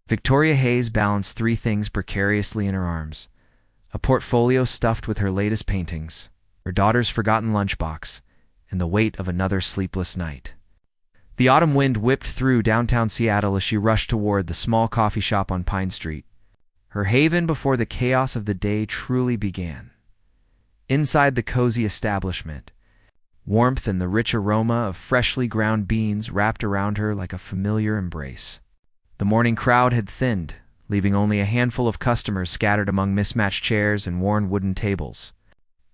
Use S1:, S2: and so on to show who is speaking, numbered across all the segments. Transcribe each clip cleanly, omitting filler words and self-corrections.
S1: Victoria Hayes balanced three things precariously in her arms: a portfolio stuffed with her latest paintings, her daughter's forgotten lunchbox, and the weight of another sleepless night. The autumn wind whipped through downtown Seattle as she rushed toward the small coffee shop on Pine Street, her haven before the chaos of the day truly began. Inside the cozy establishment, warmth and the rich aroma of freshly ground beans wrapped around her like a familiar embrace. The morning crowd had thinned, leaving only a handful of customers scattered among mismatched chairs and worn wooden tables.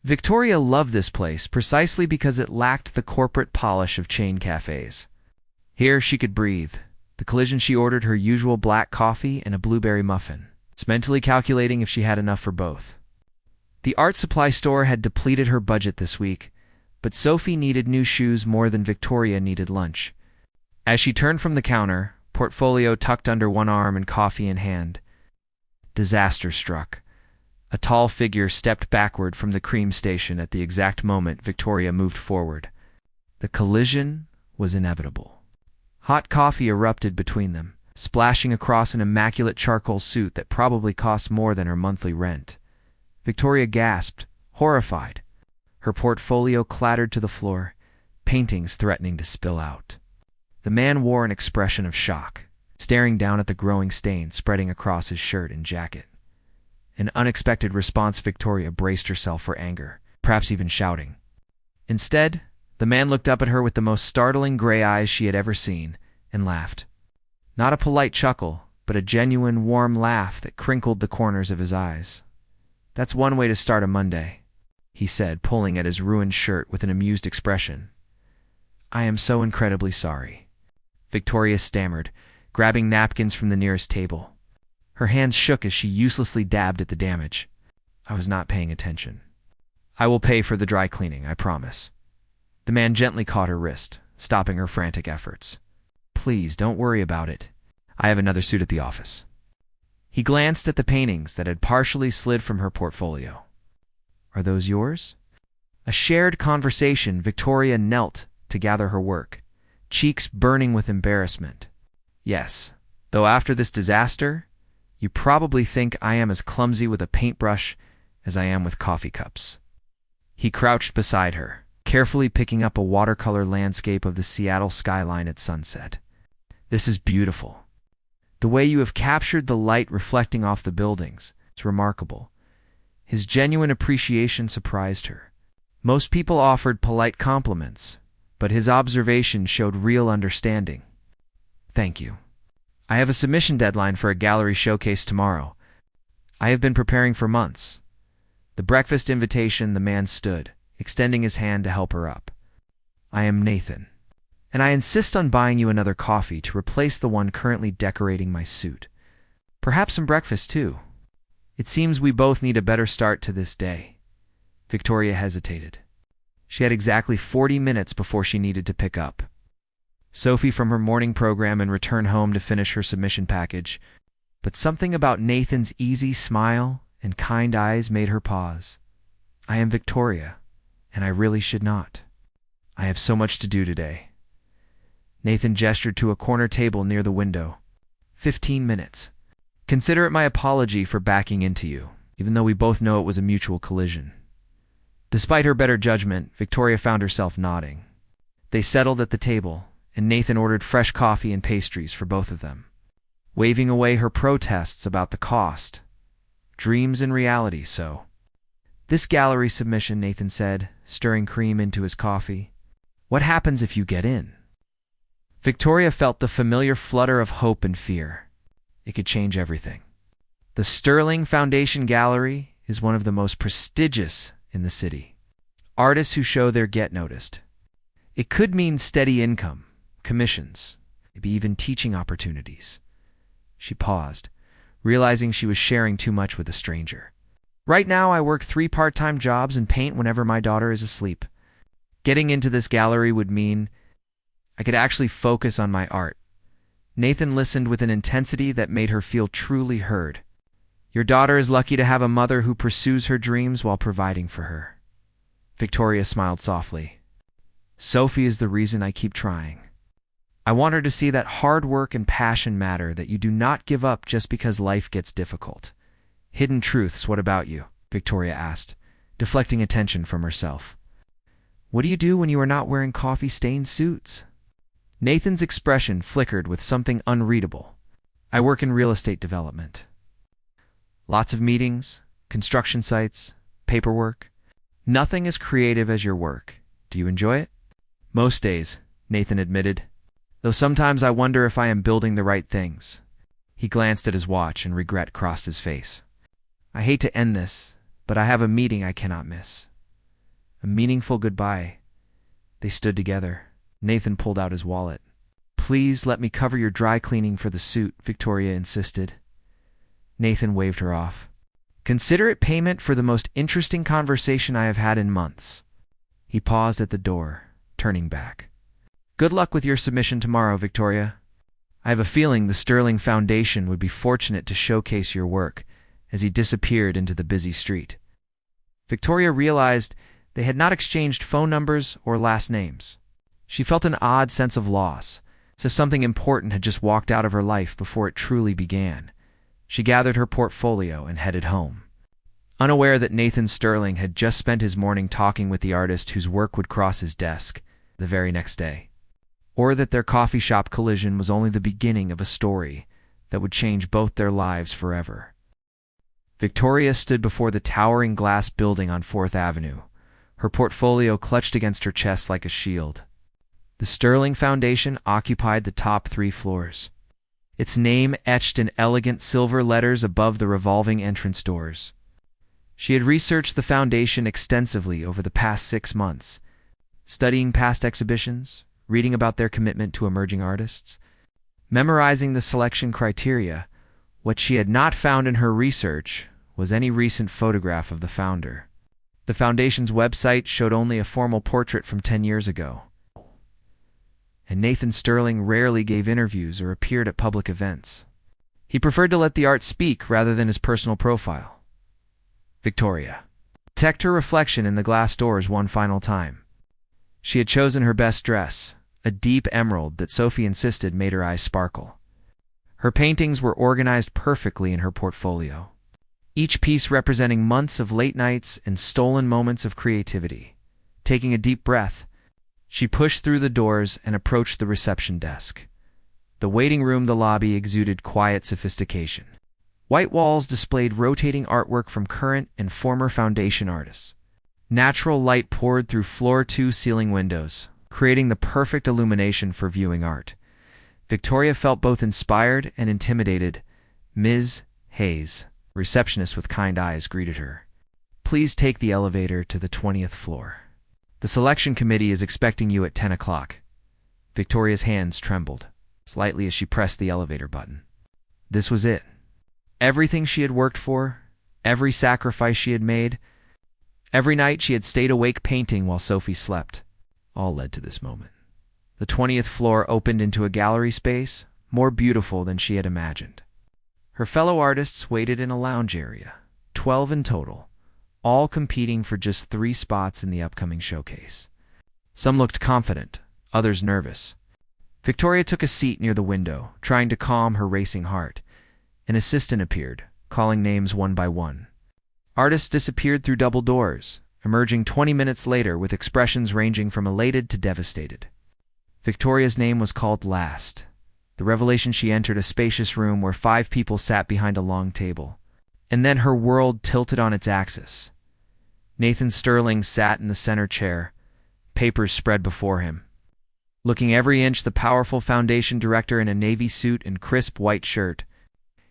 S1: Victoria loved this place precisely because it lacked the corporate polish of chain cafes. Here she could breathe. The collision she ordered her usual black coffee and a blueberry muffin, mentally calculating if she had enough for both. The art supply store had depleted her budget this week, but Sophie needed new shoes more than Victoria needed lunch. As she turned from the counter, portfolio tucked under one arm and coffee in hand, disaster struck. A tall figure stepped backward from the cream station at the exact moment Victoria moved forward. The collision was inevitable. Hot coffee erupted between them, splashing across an immaculate charcoal suit that probably cost more than her monthly rent. Victoria gasped, horrified. Her portfolio clattered to the floor, paintings threatening to spill out. The man wore an expression of shock, staring down at the growing stain spreading across his shirt and jacket. An unexpected response, Victoria braced herself for anger, perhaps even shouting. Instead, the man looked up at her with the most startling gray eyes she had ever seen, and laughed. Not a polite chuckle, but a genuine, warm laugh that crinkled the corners of his eyes. "That's one way to start a Monday," he said, pulling at his ruined shirt with an amused expression. "I am so incredibly sorry," Victoria stammered, grabbing napkins from the nearest table. Her hands shook as she uselessly dabbed at the damage. "I was not paying attention. I will pay for the dry cleaning, I promise." The man gently caught her wrist, stopping her frantic efforts. "Please, don't worry about it. I have another suit at the office." He glanced at the paintings that had partially slid from her portfolio. "Are those yours?" A shared conversation. Victoria knelt to gather her work, cheeks burning with embarrassment. "Yes, though after this disaster, you probably think I am as clumsy with a paintbrush as I am with coffee cups." He crouched beside her, carefully picking up a watercolor landscape of the Seattle skyline at sunset. "This is beautiful. The way you have captured the light reflecting off the buildings, it's remarkable." His genuine appreciation surprised her. Most people offered polite compliments, but his observation showed real understanding. "Thank you. I have a submission deadline for a gallery showcase tomorrow. I have been preparing for months." The breakfast invitation, the man stood, extending his hand to help her up. "I am Nathan, and I insist on buying you another coffee to replace the one currently decorating my suit. Perhaps some breakfast, too. It seems we both need a better start to this day." Victoria hesitated. She had exactly 40 minutes before she needed to pick up Sophie from her morning program and return home to finish her submission package. But something about Nathan's easy smile and kind eyes made her pause. "I am Victoria, and I really should not. I have so much to do today." Nathan gestured to a corner table near the window. 15 minutes. "Consider it my apology for backing into you, even though we both know it was a mutual collision." Despite her better judgment, Victoria found herself nodding. They settled at the table, and Nathan ordered fresh coffee and pastries for both of them, waving away her protests about the cost. Dreams and reality, so. "This gallery submission," Nathan said, stirring cream into his coffee. "What happens if you get in?" Victoria felt the familiar flutter of hope and fear. It could change everything. The Sterling Foundation Gallery is one of the most prestigious in the city. Artists who show there get noticed. It could mean steady income, commissions, maybe even teaching opportunities. She paused, realizing she was sharing too much with a stranger. "Right now, I work 3 part-time jobs and paint whenever my daughter is asleep. Getting into this gallery would mean I could actually focus on my art." Nathan listened with an intensity that made her feel truly heard. "Your daughter is lucky to have a mother who pursues her dreams while providing for her." Victoria smiled softly. "Sophie is the reason I keep trying." I want her to see that hard work and passion matter, that you do not give up just because life gets difficult. Hidden truths, what about you? Victoria asked, deflecting attention from herself. What do you do when you are not wearing coffee-stained suits? Nathan's expression flickered with something unreadable. I work in real estate development. Lots of meetings, construction sites, paperwork. Nothing as creative as your work. Do you enjoy it? Most days, Nathan admitted, though sometimes I wonder if I am building the right things. He glanced at his watch and regret crossed his face. I hate to end this, but I have a meeting I cannot miss. A meaningful goodbye. They stood together. Nathan pulled out his wallet. Please let me cover your dry cleaning for the suit, Victoria insisted. Nathan waved her off. Consider it payment for the most interesting conversation I have had in months. He paused at the door, turning back. Good luck with your submission tomorrow, Victoria. I have a feeling the Sterling Foundation would be fortunate to showcase your work, as he disappeared into the busy street. Victoria realized they had not exchanged phone numbers or last names. She felt an odd sense of loss, as if something important had just walked out of her life before it truly began. She gathered her portfolio and headed home, unaware that Nathan Sterling had just spent his morning talking with the artist whose work would cross his desk the very next day, or that their coffee shop collision was only the beginning of a story that would change both their lives forever. Victoria stood before the towering glass building on 4th Avenue, her portfolio clutched against her chest like a shield. The Sterling Foundation occupied the top 3 floors, its name etched in elegant silver letters above the revolving entrance doors. She had researched the foundation extensively over the past 6 months, studying past exhibitions, reading about their commitment to emerging artists, memorizing the selection criteria. What she had not found in her research was any recent photograph of the founder. The foundation's website showed only a formal portrait from 10 years ago. And Nathan Sterling rarely gave interviews or appeared at public events. He preferred to let the art speak rather than his personal profile. Victoria checked her reflection in the glass doors one final time. She had chosen her best dress, a deep emerald that Sophie insisted made her eyes sparkle. Her paintings were organized perfectly in her portfolio, each piece representing months of late nights and stolen moments of creativity. Taking a deep breath, she pushed through the doors and approached the reception desk. The waiting room, the lobby, exuded quiet sophistication. White walls displayed rotating artwork from current and former foundation artists. Natural light poured through floor-to ceiling windows, creating the perfect illumination for viewing art. Victoria felt both inspired and intimidated. Ms. Hayes, receptionist with kind eyes, greeted her. Please take the elevator to the 20th floor. The selection committee is expecting you at 10 o'clock. Victoria's hands trembled slightly as she pressed the elevator button. This was it. Everything she had worked for, every sacrifice she had made, every night she had stayed awake painting while Sophie slept, all led to this moment. The 20th floor opened into a gallery space, more beautiful than she had imagined. Her fellow artists waited in a lounge area, 12 in total, all competing for just 3 spots in the upcoming showcase. Some looked confident, others nervous. Victoria took a seat near the window, trying to calm her racing heart. An assistant appeared, calling names one by one. Artists disappeared through double doors, emerging 20 minutes later with expressions ranging from elated to devastated. Victoria's name was called last. The revelation: she entered a spacious room where 5 people sat behind a long table. And then her world tilted on its axis. Nathan Sterling sat in the center chair, papers spread before him. Looking every inch the powerful foundation director in a navy suit and crisp white shirt.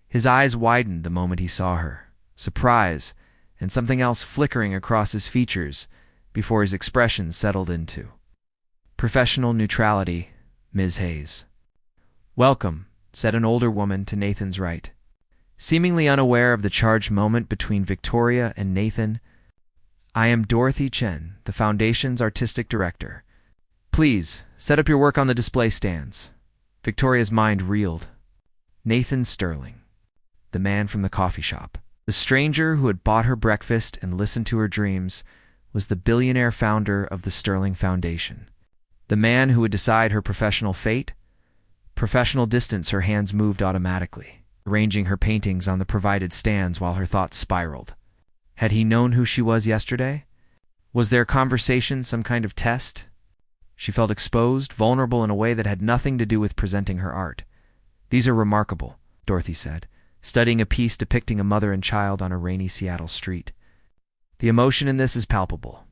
S1: His eyes widened the moment he saw her, surprise and something else flickering across his features before his expression settled into professional neutrality. Ms. Hayes. Welcome, said an older woman to Nathan's right. Seemingly unaware of the charged moment between Victoria and Nathan, I am Dorothy Chen, the Foundation's artistic director. Please, set up your work on the display stands. Victoria's mind reeled. Nathan Sterling, the man from the coffee shop, the stranger who had bought her breakfast and listened to her dreams, was the billionaire founder of the Sterling Foundation. The man who would decide her professional fate, Professional distance, her hands moved automatically, arranging her paintings on the provided stands while her thoughts spiraled. Had he known who she was yesterday? Was their conversation some kind of test? She felt exposed, vulnerable in a way that had nothing to do with presenting her art. "These are remarkable," Dorothy said, studying a piece depicting a mother and child on a rainy Seattle street. "The emotion in this is palpable."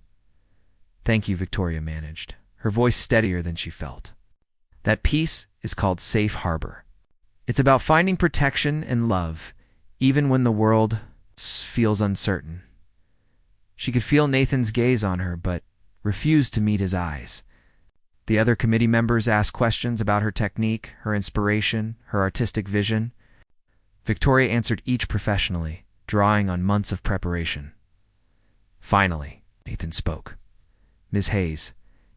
S1: "Thank you," Victoria managed, her voice steadier than she felt. "That piece is called Safe Harbor. It's about finding protection and love, even when the world feels uncertain." She could feel Nathan's gaze on her, but refused to meet his eyes. The other committee members asked questions about her technique, her inspiration, her artistic vision. Victoria answered each professionally, drawing on months of preparation. Finally, Nathan spoke. "Ms. Hayes."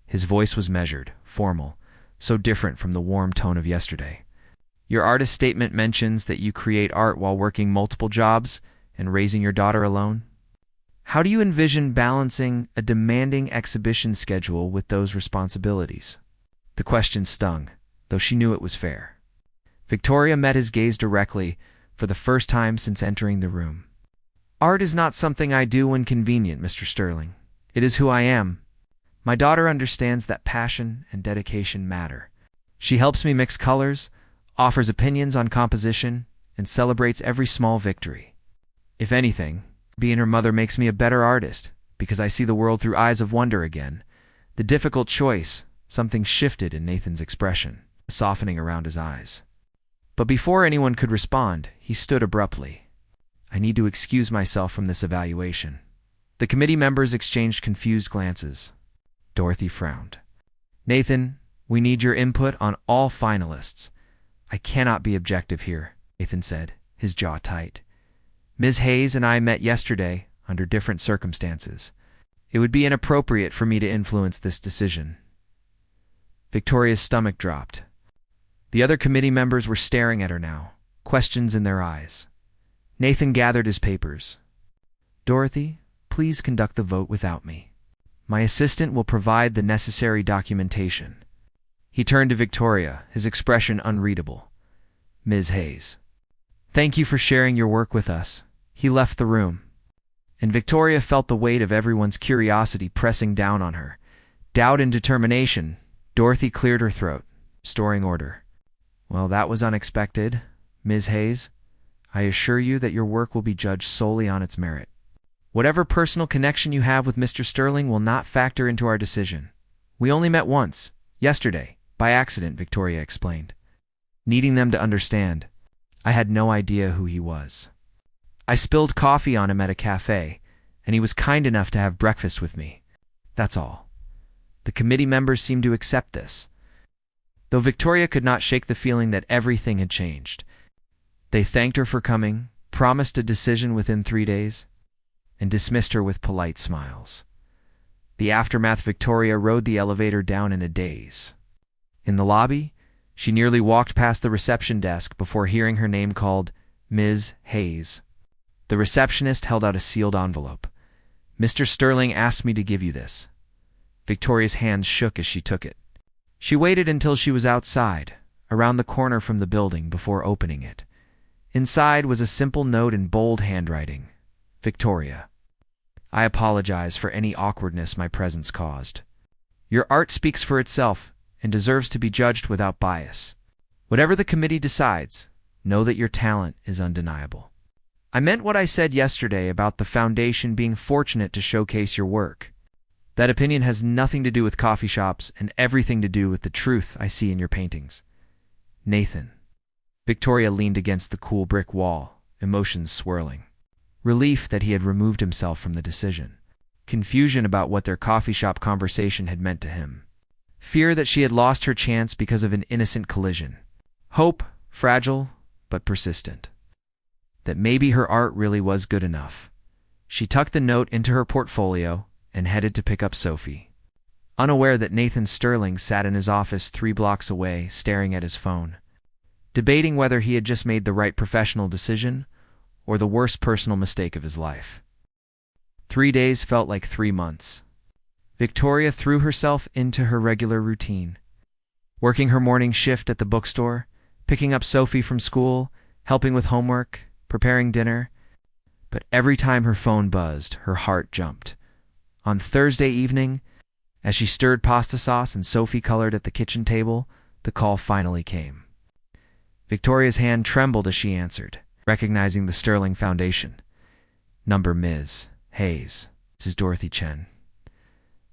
S1: His voice was measured, formal, so different from the warm tone of yesterday. "Your artist statement mentions that you create art while working multiple jobs and raising your daughter alone. How do you envision balancing a demanding exhibition schedule with those responsibilities?" The question stung, though she knew it was fair. Victoria met his gaze directly for the first time since entering the room. "Art is not something I do when convenient, Mr. Sterling. It is who I am. My daughter understands that passion and dedication matter. She helps me mix colors, offers opinions on composition, and celebrates every small victory. If anything, being her mother makes me a better artist, because I see the world through eyes of wonder again." The difficult choice, something shifted in Nathan's expression, softening around his eyes. But before anyone could respond, he stood abruptly. "I need to excuse myself from this evaluation." The committee members exchanged confused glances. Dorothy frowned. "Nathan, we need your input on all finalists." "I cannot be objective here," Nathan said, his jaw tight. "Ms. Hayes and I met yesterday under different circumstances. It would be inappropriate for me to influence this decision." Victoria's stomach dropped. The other committee members were staring at her now, questions in their eyes. Nathan gathered his papers. "Dorothy, please conduct the vote without me. My assistant will provide the necessary documentation." He turned to Victoria, his expression unreadable. "Ms. Hayes, thank you for sharing your work with us." He left the room, and Victoria felt the weight of everyone's curiosity pressing down on her. Doubt and determination. Dorothy cleared her throat, restoring order. "Well, that was unexpected, Ms. Hayes. I assure you that your work will be judged solely on its merit. Whatever personal connection you have with Mr. Sterling will not factor into our decision. We only met once, yesterday, by accident," Victoria explained, needing them to understand. "I had no idea who he was. I spilled coffee on him at a cafe, and he was kind enough to have breakfast with me. That's all." The committee members seemed to accept this, though Victoria could not shake the feeling that everything had changed. They thanked her for coming, promised a decision within 3 days, and dismissed her with polite smiles. The aftermath. Victoria rode the elevator down in a daze. In the lobby, she nearly walked past the reception desk before hearing her name called Ms. Hayes. The receptionist held out a sealed envelope. "Mr. Sterling asked me to give you this." Victoria's hands shook as she took it. She waited until she was outside, around the corner from the building, before opening it. Inside was a simple note in bold handwriting. "Victoria, I apologize for any awkwardness my presence caused. Your art speaks for itself and deserves to be judged without bias. Whatever the committee decides, know that your talent is undeniable. I meant what I said yesterday about the foundation being fortunate to showcase your work. That opinion has nothing to do with coffee shops and everything to do with the truth I see in your paintings. Nathan." Victoria leaned against the cool brick wall, emotions swirling. Relief that he had removed himself from the decision. Confusion about what their coffee shop conversation had meant to him. Fear that she had lost her chance because of an innocent collision. Hope, fragile but persistent, that maybe her art really was good enough. She tucked the note into her portfolio and headed to pick up Sophie, unaware that Nathan Sterling sat in his office 3 blocks away, staring at his phone, debating whether he had just made the right professional decision or the worst personal mistake of his life. 3 days felt like 3 months. Victoria threw herself into her regular routine. working her morning shift at the bookstore, picking up Sophie from school, helping with homework, preparing dinner. But every time her phone buzzed, her heart jumped. On Thursday evening, as she stirred pasta sauce and Sophie colored at the kitchen table, the call finally came. Victoria's hand trembled as she answered, recognizing the sterling foundation. Number Ms. Hayes. This is Dorothy Chen.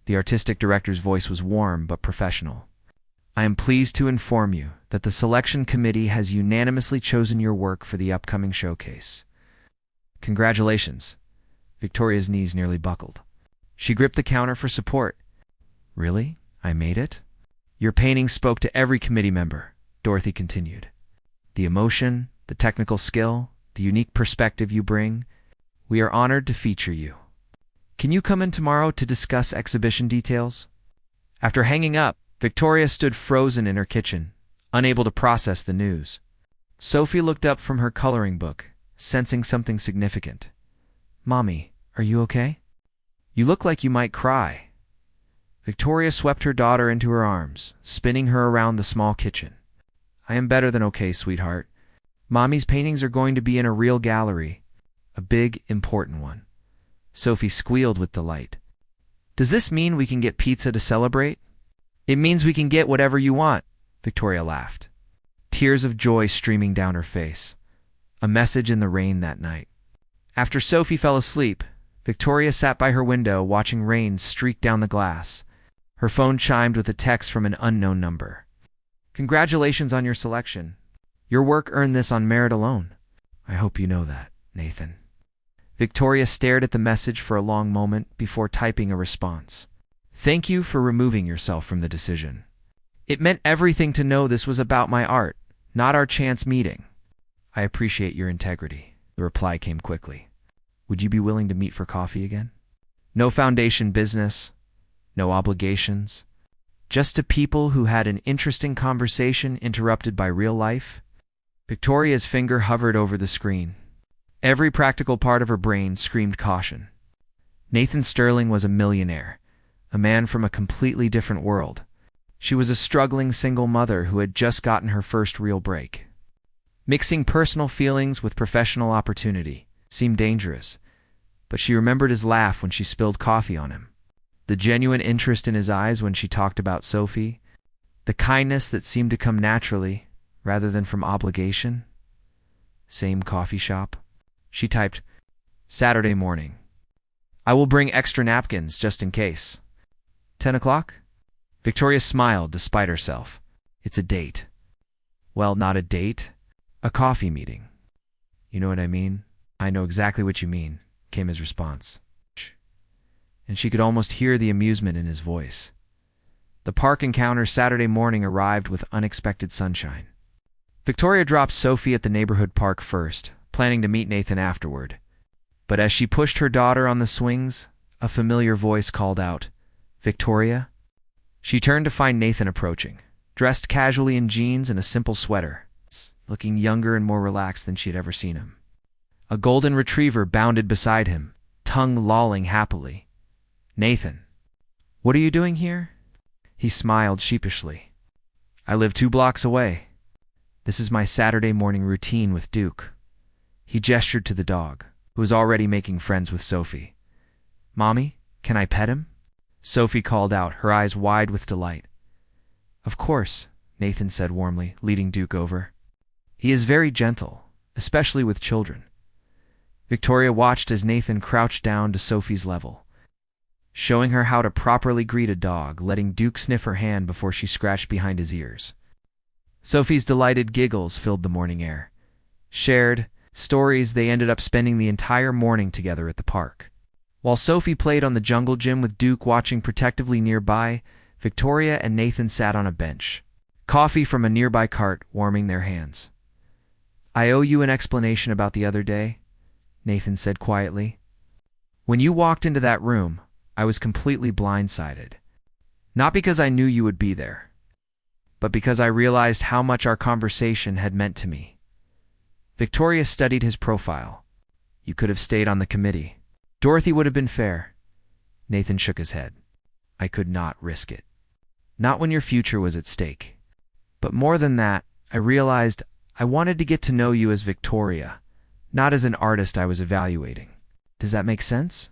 S1: The artistic director's voice was warm but professional. I am pleased to inform you that the selection committee has unanimously chosen your work for the upcoming showcase. Congratulations. Victoria's knees nearly buckled. She gripped the counter for support. Really? I made it? Your painting spoke to every committee member, Dorothy continued. The emotion, the technical skill, the unique perspective you bring. We are honored to feature you. Can you come in tomorrow to discuss exhibition details? After hanging up, Victoria stood frozen in her kitchen, unable to process the news. Sophie looked up from her coloring book, sensing something significant. Mommy, are you okay? You look like you might cry. Victoria swept her daughter into her arms, spinning her around the small kitchen. I am better than okay, sweetheart. Mommy's paintings are going to be in a real gallery, a big, important one. Sophie squealed with delight. Does this mean we can get pizza to celebrate? It means we can get whatever you want, Victoria laughed, tears of joy streaming down her face. A message in the rain that night. After Sophie fell asleep, Victoria sat by her window watching rain streak down the glass. Her phone chimed with a text from an unknown number. Congratulations on your selection. Your work earned this on merit alone. I hope you know that, Nathan. Victoria stared at the message for a long moment before typing a response. Thank you for removing yourself from the decision. It meant everything to know this was about my art, not our chance meeting. I appreciate your integrity. The reply came quickly. Would you be willing to meet for coffee again? No foundation business, no obligations. Just to people who had an interesting conversation interrupted by real life. Victoria's finger hovered over the screen. Every practical part of her brain screamed caution. Nathan Sterling was a millionaire, a man from a completely different world. She was a struggling single mother who had just gotten her first real break. Mixing personal feelings with professional opportunity seemed dangerous, but she remembered his laugh when she spilled coffee on him, the genuine interest in his eyes when she talked about Sophie, the kindness that seemed to come naturally rather than from obligation. Same coffee shop. She typed, Saturday morning. I will bring extra napkins just in case. 10 o'clock? Victoria smiled despite herself. It's a date. Well, not a date. A coffee meeting. You know what I mean? I know exactly what you mean, came his response. And she could almost hear the amusement in his voice. The park encounter Saturday morning arrived with unexpected sunshine. Victoria dropped Sophie at the neighborhood park first, planning to meet Nathan afterward. But as she pushed her daughter on the swings, a familiar voice called out, Victoria? She turned to find Nathan approaching, dressed casually in jeans and a simple sweater, looking younger and more relaxed than she had ever seen him. A golden retriever bounded beside him, tongue lolling happily. Nathan, what are you doing here? He smiled sheepishly. I live 2 blocks away. This is my Saturday morning routine with Duke. He gestured to the dog, who was already making friends with Sophie. Mommy, can I pet him? Sophie called out, her eyes wide with delight. Of course, Nathan said warmly, leading Duke over. He is very gentle, especially with children. Victoria watched as Nathan crouched down to Sophie's level, showing her how to properly greet a dog, letting Duke sniff her hand before she scratched behind his ears. Sophie's delighted giggles filled the morning air. Shared stories, they ended up spending the entire morning together at the park. While Sophie played on the jungle gym with Duke watching protectively nearby, Victoria and Nathan sat on a bench, coffee from a nearby cart warming their hands. I owe you an explanation about the other day, Nathan said quietly. When you walked into that room, I was completely blindsided. Not because I knew you would be there, but because I realized how much our conversation had meant to me. Victoria studied his profile. You could have stayed on the committee. Dorothy would have been fair. Nathan shook his head. I could not risk it. Not when your future was at stake. But more than that, I realized I wanted to get to know you as Victoria, not as an artist I was evaluating. Does that make sense?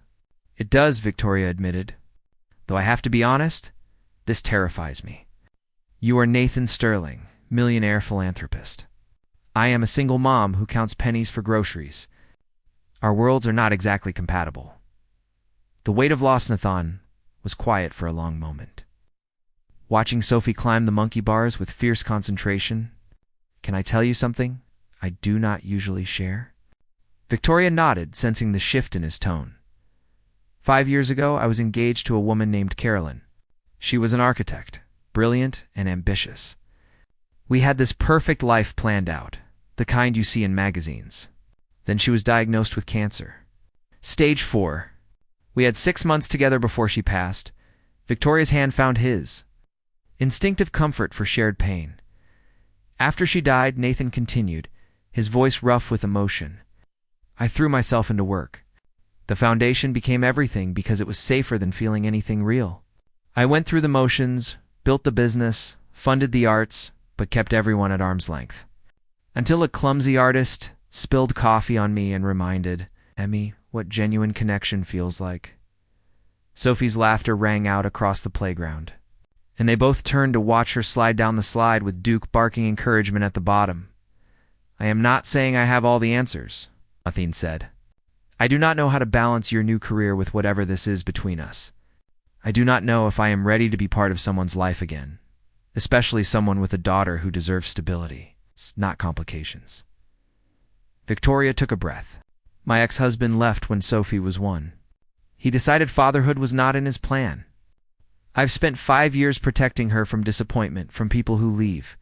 S1: It does, Victoria admitted. Though I have to be honest, this terrifies me. You are Nathan Sterling, millionaire philanthropist. I am a single mom who counts pennies for groceries. Our worlds are not exactly compatible. The weight of loss, Nathan, was quiet for a long moment. Watching Sophie climb the monkey bars with fierce concentration, can I tell you something I do not usually share? Victoria nodded, sensing the shift in his tone. 5 years ago, I was engaged to a woman named Carolyn. She was an architect, brilliant and ambitious. We had this perfect life planned out, the kind you see in magazines. Then she was diagnosed with cancer. Stage 4. We had 6 months together before she passed. Victoria's hand found his. Instinctive comfort for shared pain. After she died, Nathan continued, his voice rough with emotion. I threw myself into work. The foundation became everything because it was safer than feeling anything real. I went through the motions, built the business, funded the arts, but kept everyone at arm's length. Until a clumsy artist spilled coffee on me and reminded Emmy what genuine connection feels like. Sophie's laughter rang out across the playground, and they both turned to watch her slide down the slide with Duke barking encouragement at the bottom. I am not saying I have all the answers, Nathan said. I do not know how to balance your new career with whatever this is between us. I do not know if I am ready to be part of someone's life again, especially someone with a daughter who deserves stability, not complications. Victoria took a breath. My ex-husband left when Sophie was 1. He decided fatherhood was not in his plan. I've spent 5 years protecting her from disappointment from people who leave.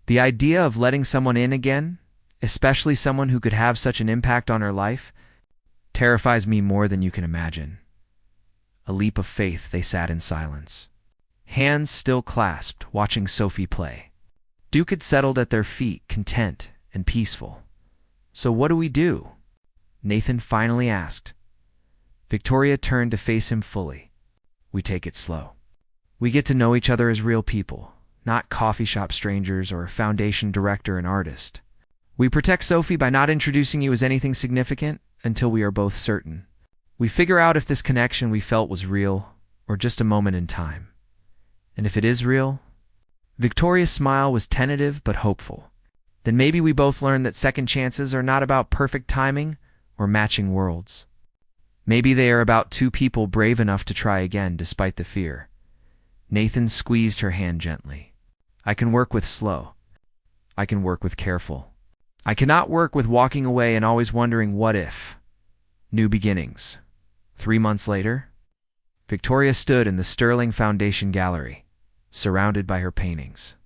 S1: The idea of letting someone in again, especially someone who could have such an impact on her life, terrifies me more than you can imagine. A leap of faith, they sat in silence, hands still clasped, watching Sophie play. Duke had settled at their feet, content and peaceful. So what do we do? Nathan finally asked. Victoria turned to face him fully. We take it slow. We get to know each other as real people, not coffee shop strangers or foundation director and artist. We protect Sophie by not introducing you as anything significant until we are both certain. We figure out if this connection we felt was real or just a moment in time. And if it is real, Victoria's smile was tentative but hopeful. Then maybe we both learn that second chances are not about perfect timing or matching worlds. Maybe they are about two people brave enough to try again despite the fear. Nathan squeezed her hand gently. I can work with slow. I can work with careful. I cannot work with walking away and always wondering what if. New beginnings. 3 months later, Victoria stood in the Sterling Foundation Gallery, surrounded by her paintings.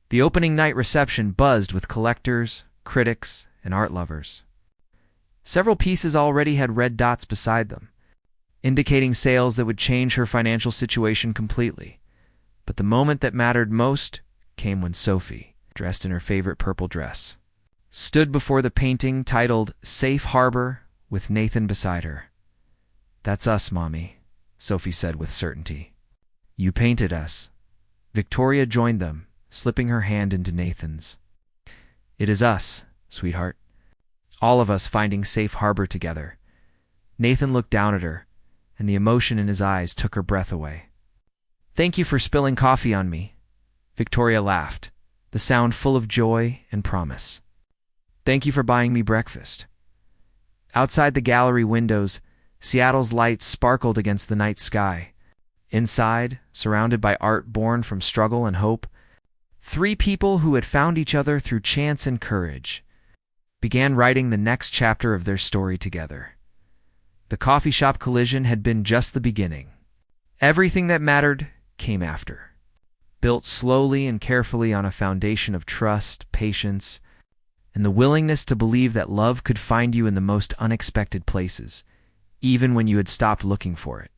S1: The opening night reception buzzed with collectors, critics, and art lovers. Several pieces already had red dots beside them, indicating sales that would change her financial situation completely. But the moment that mattered most came when Sophie, dressed in her favorite purple dress, stood before the painting titled Safe Harbor with Nathan beside her. That's us, Mommy, Sophie said with certainty. You painted us. Victoria joined them, slipping her hand into Nathan's. It is us, sweetheart. All of us finding safe harbor together. Nathan looked down at her, and the emotion in his eyes took her breath away. Thank you for spilling coffee on me. Victoria laughed, the sound full of joy and promise. Thank you for buying me breakfast. Outside the gallery windows, Seattle's lights sparkled against the night sky. Inside, surrounded by art born from struggle and hope, 3 people who had found each other through chance and courage began writing the next chapter of their story together. The coffee shop collision had been just the beginning. Everything that mattered came after, built slowly and carefully on a foundation of trust, patience, and the willingness to believe that love could find you in the most unexpected places, even when you had stopped looking for it.